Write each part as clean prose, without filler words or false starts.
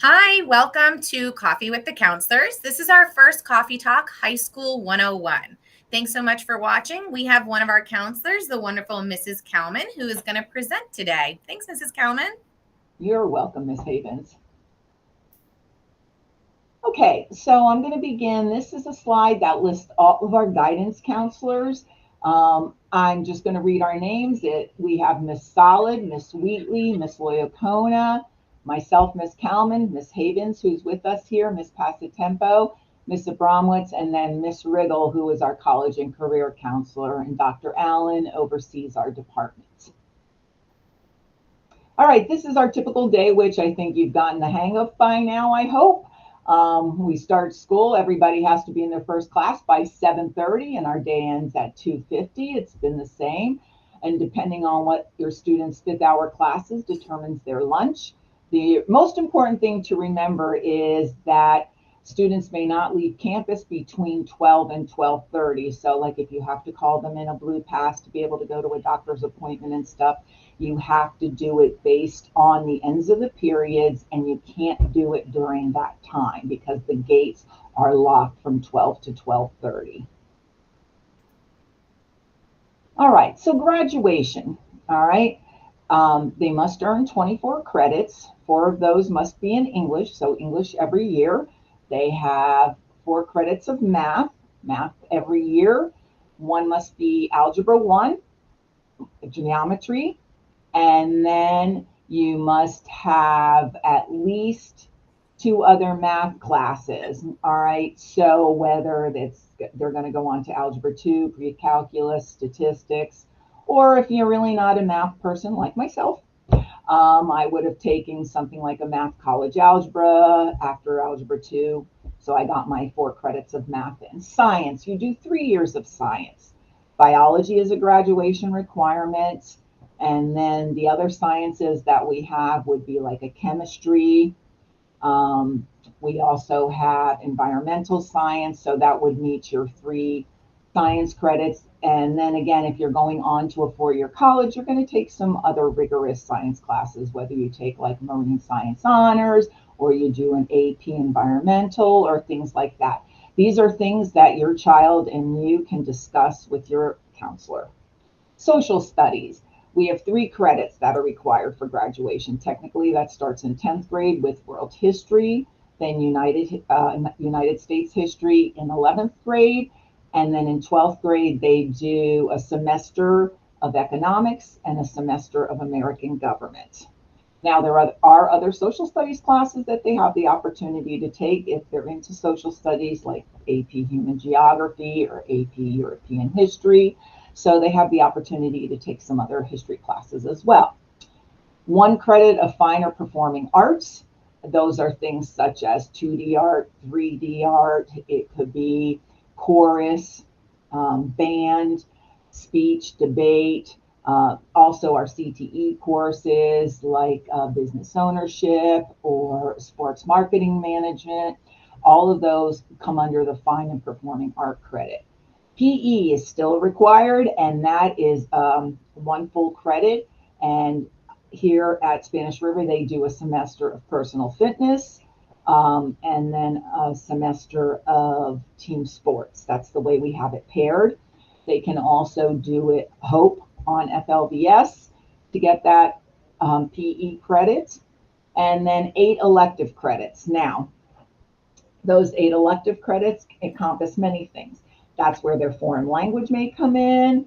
Hi, welcome to Coffee with the Counselors. This is our first Coffee Talk High School 101. Thanks so much for watching. We have one of our counselors, the wonderful Mrs. Kalman, who is going to present today. Thanks, Mrs. Kalman. You're welcome, Ms. Havens. Okay, so I'm going to begin. This is a slide that lists all of our guidance counselors. I'm just going to read our names. We have Miss Solid, Miss Wheatley, Miss Loyacona, myself, Miss Kalman, Miss Havens, who's with us here, Miss Passatempo, Miss Abramowitz, and then Miss Riggle, who is our college and career counselor, and Dr. Allen oversees our departments. All right, this is our typical day, which I think you've gotten the hang of by now, I hope. We start school, everybody has to be in their first class by 7:30 and our day ends at 2:50. It's been the same. And depending on what your students' 5th hour classes determines their lunch. The most important thing to remember is that students may not leave campus between 12 and 12:30. So like if you have to call them in a blue pass to be able to go to a doctor's appointment and stuff, you have to do it based on the ends of the periods, and you can't do it during that time because the gates are locked from 12 to 12:30. All right, so graduation. All right, they must earn 24 credits. 4 of those must be in English, so English every year. They have 4 credits of math every year. One must be Algebra 1, geometry, and then you must have at least 2 other math classes. All right, so whether they're going to go on to Algebra 2, pre-calculus, statistics, or if you're really not a math person like myself, I would have taken something like a math college algebra after Algebra 2. So I got my 4 credits of math in. Science, you do 3 years of science. Biology is a graduation requirement. And then the other sciences that we have would be like a chemistry. We also have environmental science, so that would meet your 3 science credits. And then again, if you're going on to a 4-year college, you're going to take some other rigorous science classes, whether you take like marine science honors or you do an AP environmental or things like that. These are things that your child and you can discuss with your counselor. Social studies. We have 3 credits that are required for graduation. Technically, that starts in 10th grade with world history, then United States history in 11th grade, and then in 12th grade, they do a semester of economics and a semester of American government. Now, there are other social studies classes that they have the opportunity to take if they're into social studies, like AP Human Geography or AP European History. So they have the opportunity to take some other history classes as well. 1 credit of fine or performing arts. Those are things such as 2D art, 3D art. It could be chorus, band, speech, debate. Also our CTE courses like business ownership or sports marketing management. All of those come under the fine and performing art credit. PE is still required, and that is 1 full credit. And here at Spanish River, they do a semester of personal fitness and then a semester of team sports. That's the way we have it paired. They can also do it HOPE on FLVS to get that PE credit, and then 8 elective credits. Now, those 8 elective credits encompass many things. That's where their foreign language may come in,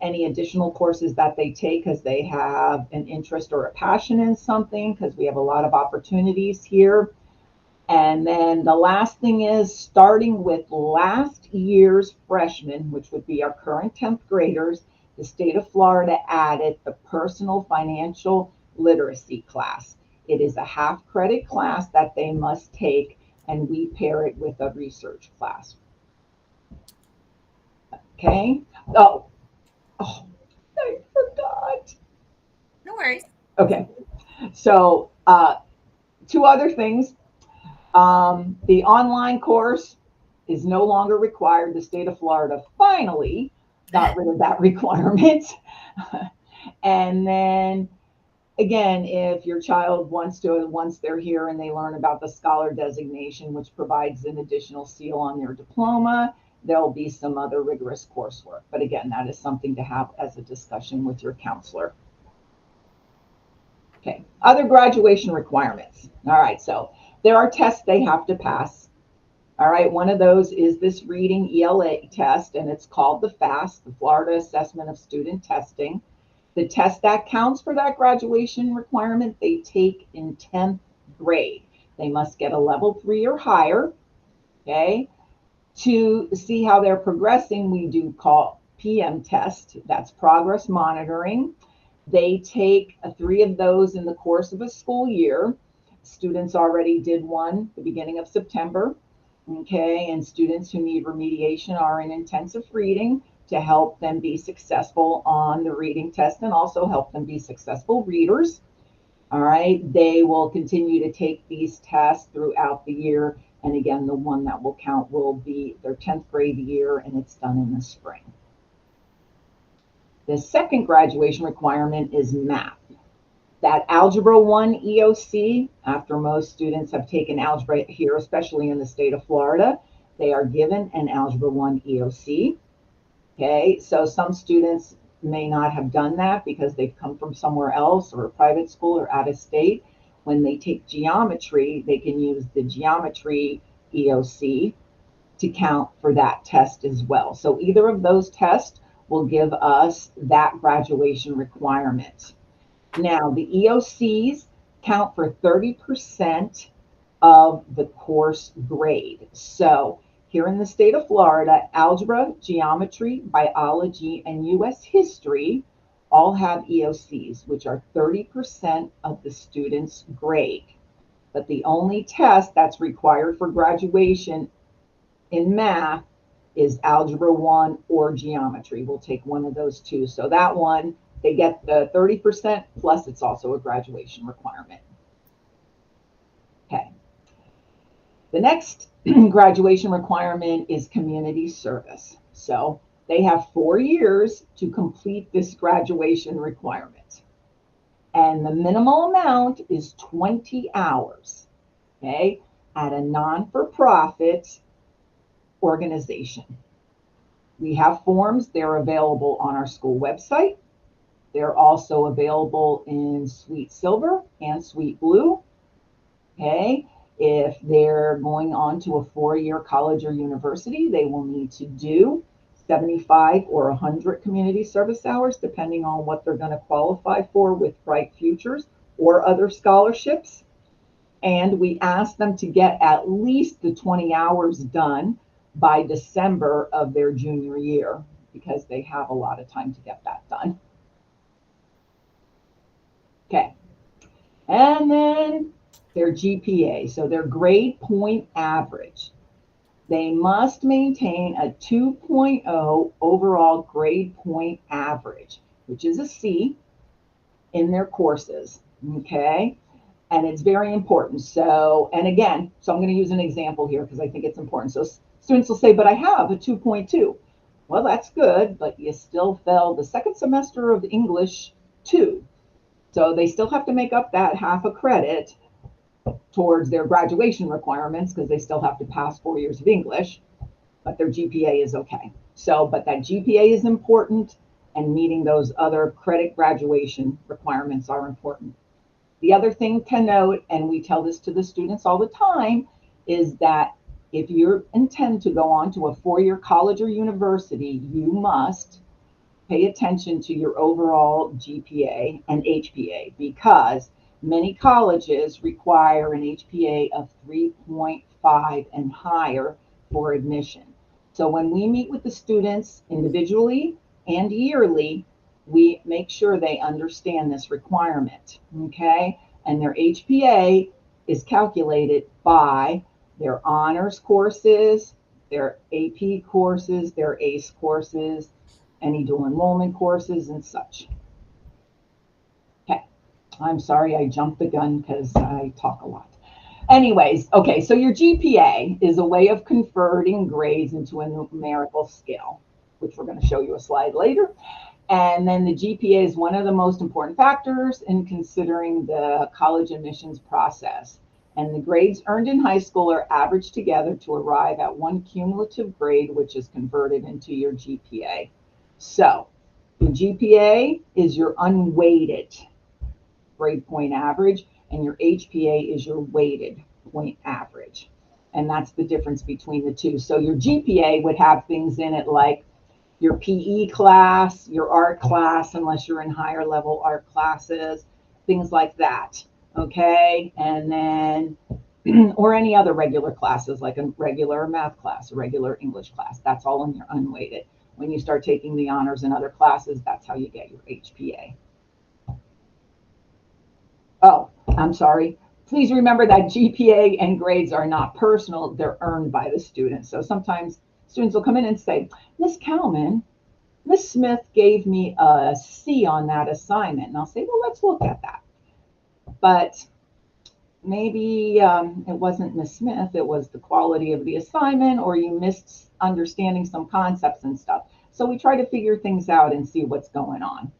any additional courses that they take because they have an interest or a passion in something, because we have a lot of opportunities here. And then the last thing is starting with last year's freshmen, which would be our current 10th graders, the state of Florida added the personal financial literacy class. It is a half credit class that they must take, and we pair it with a research class. Okay. Oh, I forgot. No worries. Okay. So 2 other things. The online course is no longer required. The state of Florida finally got rid of that requirement. And then again, if your child wants to, once they're here and they learn about the scholar designation, which provides an additional seal on their diploma, there'll be some other rigorous coursework. But again, that is something to have as a discussion with your counselor. Okay, other graduation requirements. All right, so there are tests they have to pass. All right, one of those is this reading ELA test, and it's called the FAST, the Florida Assessment of Student Testing. The test that counts for that graduation requirement, they take in 10th grade. They must get a level 3 or higher, okay? To see how they're progressing, we do call PM test. That's progress monitoring. They take 3 of those in the course of a school year. Students already did one the beginning of September, okay? And students who need remediation are in intensive reading to help them be successful on the reading test and also help them be successful readers. All right, they will continue to take these tests throughout the year. And again, the one that will count will be their 10th grade year, and it's done in the spring. The second graduation requirement is math. That Algebra 1 EOC, after most students have taken algebra here, especially in the state of Florida, they are given an Algebra 1 EOC. Okay, so some students may not have done that because they've come from somewhere else or a private school or out of state. When they take geometry, they can use the geometry EOC to count for that test as well. So either of those tests will give us that graduation requirement. Now, the EOCs count for 30% of the course grade. So here in the state of Florida, algebra, geometry, biology, and U.S. history all have EOCs, which are 30% of the student's grade. But the only test that's required for graduation in math is Algebra 1 or geometry. We'll take one of those two. So that one, they get the 30%, plus it's also a graduation requirement. Okay. The next graduation requirement is community service. So they have 4 years to complete this graduation requirement. And the minimal amount is 20 hours, okay, at a non-for-profit organization. We have forms. They're available on our school website. They're also available in Sweet Silver and Sweet Blue, okay. If they're going on to a 4-year college or university, they will need to do 75 or 100 community service hours, depending on what they're going to qualify for with Bright Futures or other scholarships. And we ask them to get at least the 20 hours done by December of their junior year, because they have a lot of time to get that done. Okay. And then their GPA, so their grade point average. They must maintain a 2.0 overall grade point average, which is a C, in their courses, okay? And it's very important. So, and again, so I'm going to use an example here because I think it's important. So students will say, but I have a 2.2. Well, that's good, but you still failed the second semester of English 2. So they still have to make up that half a credit towards their graduation requirements because they still have to pass 4 years of English, but their GPA is okay. So, but that GPA is important, and meeting those other credit graduation requirements are important. The other thing to note, and we tell this to the students all the time, is that if you intend to go on to a 4-year college or university, you must pay attention to your overall GPA and HPA, because many colleges require an HPA of 3.5 and higher for admission. So when we meet with the students individually and yearly, we make sure they understand this requirement, okay? And their HPA is calculated by their honors courses, their AP courses, their ACE courses, any dual enrollment courses and such. Okay, I'm sorry I jumped the gun because I talk a lot. Anyways, okay, so your GPA is a way of converting grades into a numerical scale, which we're going to show you a slide later. And then the GPA is one of the most important factors in considering the college admissions process. And the grades earned in high school are averaged together to arrive at one cumulative grade, which is converted into your GPA. So your GPA is your unweighted grade point average, and your HPA is your weighted point average. And that's the difference between the two. So your GPA would have things in it like your PE class, your art class, unless you're in higher level art classes, things like that. Okay. And then, or any other regular classes like a regular math class, a regular English class. That's all in your unweighted. When you start taking the honors and other classes, that's how you get your HPA. Oh, I'm sorry. Please remember that GPA and grades are not personal. They're earned by the student. So sometimes students will come in and say, Miss Kalman, Miss Smith gave me a C on that assignment. And I'll say, well, let's look at that. But maybe it wasn't Miss Smith, it was the quality of the assignment, or you missed understanding some concepts and stuff. So we try to figure things out and see what's going on.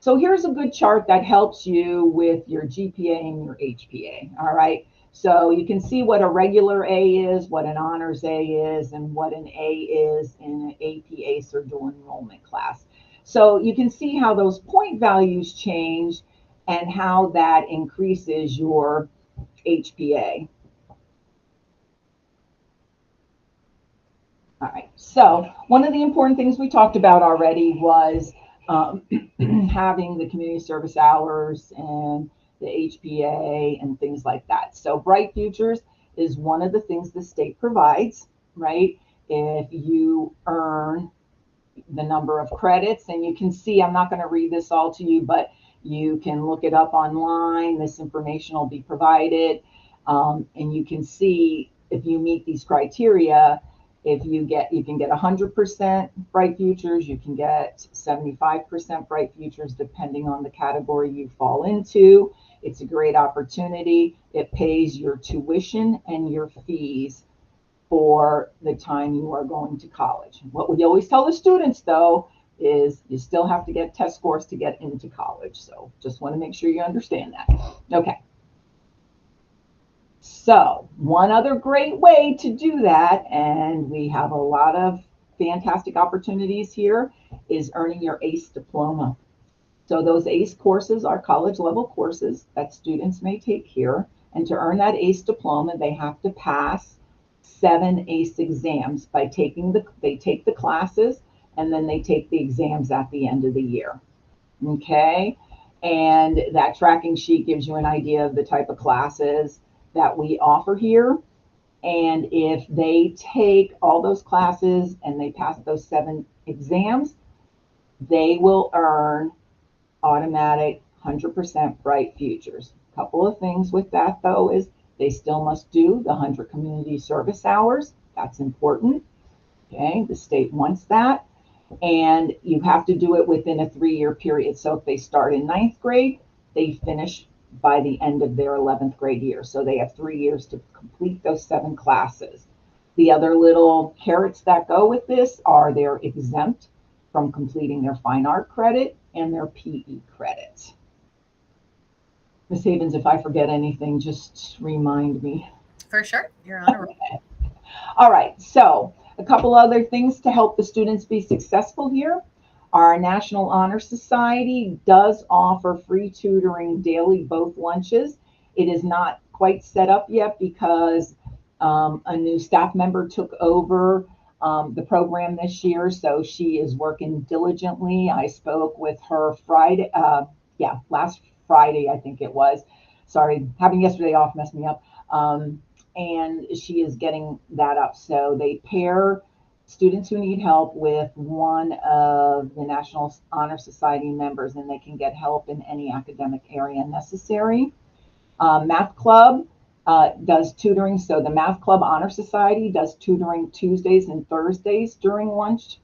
So here's a good chart that helps you with your GPA and your HPA. All right. So you can see what a regular A is, what an honors A is, and what an A is in an AP ACE or dual enrollment class. So you can see how those point values change and how that increases your HPA. All right. So one of the important things we talked about already was having the community service hours and the HPA and things like that. So Bright Futures is one of the things the state provides, right? If you earn the number of credits, and you can see, I'm not going to read this all to you, but you can look it up online. This information will be provided. And you can see if you meet these criteria, if you can get 100% Bright Futures, you can get 75% Bright Futures, depending on the category you fall into. It's a great opportunity. It pays your tuition and your fees for the time you are going to college. What we always tell the students, though, is you still have to get test scores to get into college. So just want to make sure you understand that. Okay. So one other great way to do that, and we have a lot of fantastic opportunities here, is earning your ACE diploma. So those ACE courses are college level courses that students may take here. And to earn that ACE diploma, they have to pass 7 ACE exams by they take the classes, and then they take the exams at the end of the year. Okay. And that tracking sheet gives you an idea of the type of classes that we offer here. And if they take all those classes and they pass those 7 exams, they will earn automatic 100% Bright Futures. A couple of things with that, though, is they still must do the 100 community service hours. That's important. Okay, the state wants that. And you have to do it within a 3-year period. So if they start in 9th grade, they finish by the end of their 11th grade year. So they have 3 years to complete those 7 classes. The other little carrots that go with this are they're exempt from completing their fine art credit and their PE credits. Ms. Havens, if I forget anything, just remind me. For sure. You're on a roll. All right. So a couple other things to help the students be successful here. Our National Honor Society does offer free tutoring daily, both lunches. It is not quite set up yet because a new staff member took over the program this year, so she is working diligently. I spoke with her Friday, last Friday, I think it was. Sorry, having yesterday off messed me up. And she is getting that up. So they pair students who need help with one of the National Honor Society members, and they can get help in any academic area necessary. Math Club does tutoring. So the Math Club Honor Society does tutoring Tuesdays and Thursdays during lunch.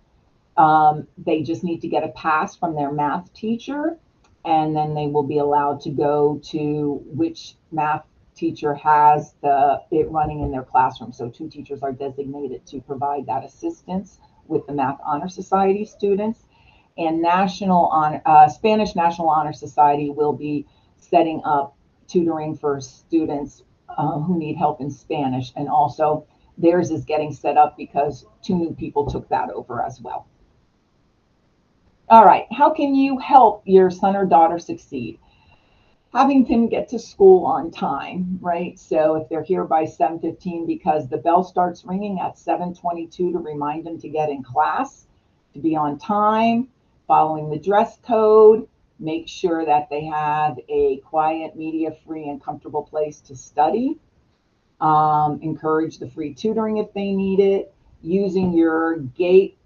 They just need to get a pass from their math teacher, and then they will be allowed to go to which math teacher has it running in their classroom. So 2 teachers are designated to provide that assistance with the Math Honor Society students. And Spanish National Honor Society will be setting up tutoring for students who need help in Spanish. And also theirs is getting set up because 2 new people took that over as well. All right, how can you help your son or daughter succeed? Having them get to school on time, right? So if they're here by 7:15 because the bell starts ringing at 7:22 to remind them to get in class, to be on time, following the dress code, make sure that they have a quiet, media-free, and comfortable place to study. Encourage the free tutoring if they need it. Using your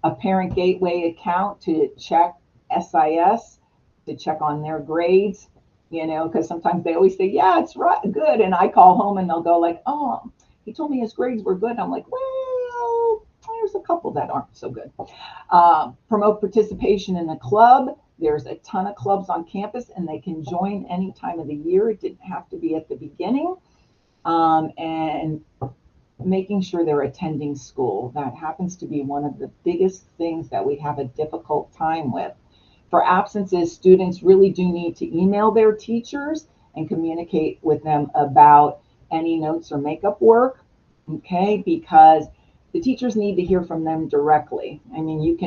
a parent gateway account to check SIS, to check on their grades, because sometimes they always say, yeah, it's right, good. And I call home and they'll go like, oh, he told me his grades were good. I'm like, well, there's a couple that aren't so good. Promote participation in the club. There's a ton of clubs on campus and they can join any time of the year. It didn't have to be at the beginning. And making sure they're attending school. That happens to be one of the biggest things that we have a difficult time with. For absences, students really do need to email their teachers and communicate with them about any notes or makeup work, okay? Because the teachers need to hear from them directly. I mean, you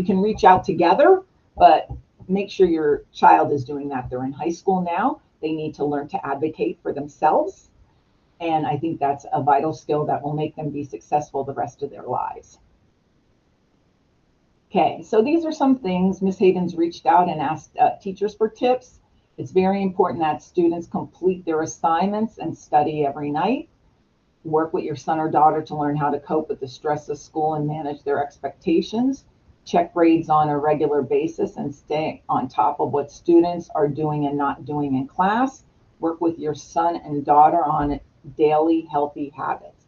can reach out together, but make sure your child is doing that. They're in high school now. They need to learn to advocate for themselves. And I think that's a vital skill that will make them be successful the rest of their lives. Okay, so these are some things. Ms. Havens reached out and asked teachers for tips. It's very important that students complete their assignments and study every night. Work with your son or daughter to learn how to cope with the stress of school and manage their expectations. Check grades on a regular basis and stay on top of what students are doing and not doing in class. Work with your son and daughter on daily healthy habits.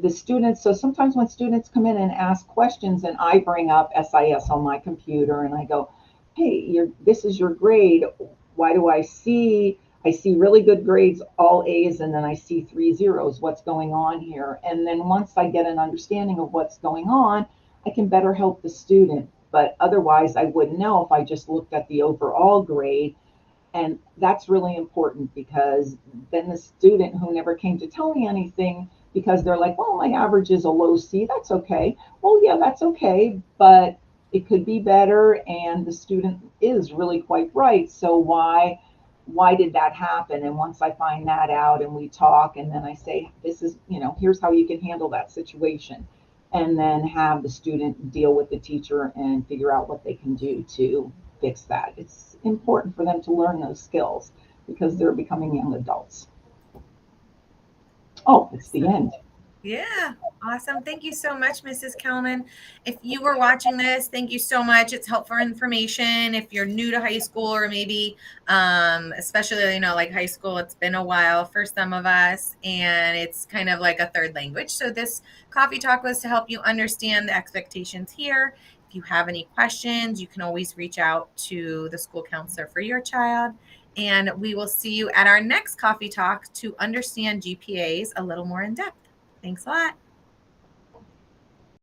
The students, so sometimes when students come in and ask questions and I bring up SIS on my computer and I go, hey, this is your grade. Why do I see really good grades, all A's, and then I see 3 zeros. What's going on here? And then once I get an understanding of what's going on, I can better help the student. But otherwise, I wouldn't know if I just looked at the overall grade. And that's really important because then the student who never came to tell me anything, because they're like, well, my average is a low C, that's okay. Well, yeah, that's okay, but it could be better. And the student is really quite bright. So why did that happen? And once I find that out and we talk, and then I say, this is, here's how you can handle that situation. And then have the student deal with the teacher and figure out what they can do to fix that. It's important for them to learn those skills because they're becoming young adults. Oh, it's the end. Yeah, awesome. Thank you so much, Mrs. Kelman. If you were watching this, thank you so much. It's helpful information. If you're new to high school or maybe especially, like high school, it's been a while for some of us and it's kind of like a third language. So this coffee talk was to help you understand the expectations here. If you have any questions, you can always reach out to the school counselor for your child. And we will see you at our next coffee talk to understand GPAs a little more in depth. Thanks a lot.